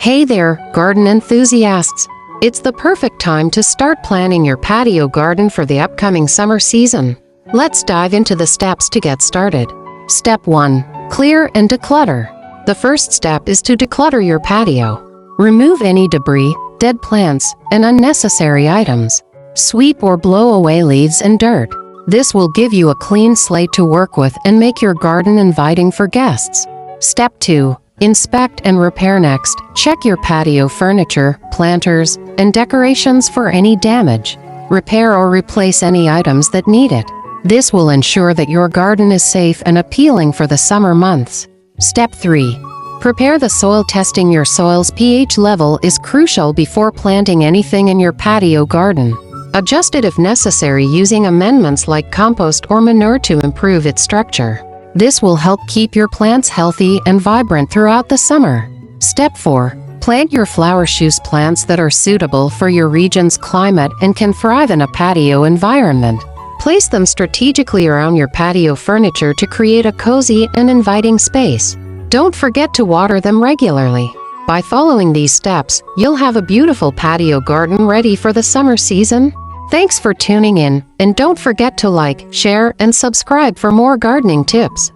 Hey there, garden enthusiasts! It's the perfect time to start planning your patio garden for the upcoming summer season. Let's dive into the steps to get started. Step 1. Clear and declutter. The first step is to declutter your patio. Remove any debris, dead plants, and unnecessary items. Sweep or blow away leaves and dirt. This will give you a clean slate to work with and make your garden inviting for guests. Step 2. Inspect and repair. Next, check your patio furniture, planters, and decorations for any damage. Repair or replace any items that need it. This will ensure that your garden is safe and appealing for the summer months. Step 3. Prepare the soil. Testing your soil's pH level is crucial before planting anything in your patio garden. Adjust it if necessary using amendments like compost or manure to improve its structure. This will help keep your plants healthy and vibrant throughout the summer. Step 4. Plant your flower. Choose plants that are suitable for your region's climate and can thrive in a patio environment. Place them strategically around your patio furniture to create a cozy and inviting space. Don't forget to water them regularly. By following these steps, you'll have a beautiful patio garden ready for the summer season. Thanks for tuning in, and don't forget to like, share, and subscribe for more gardening tips.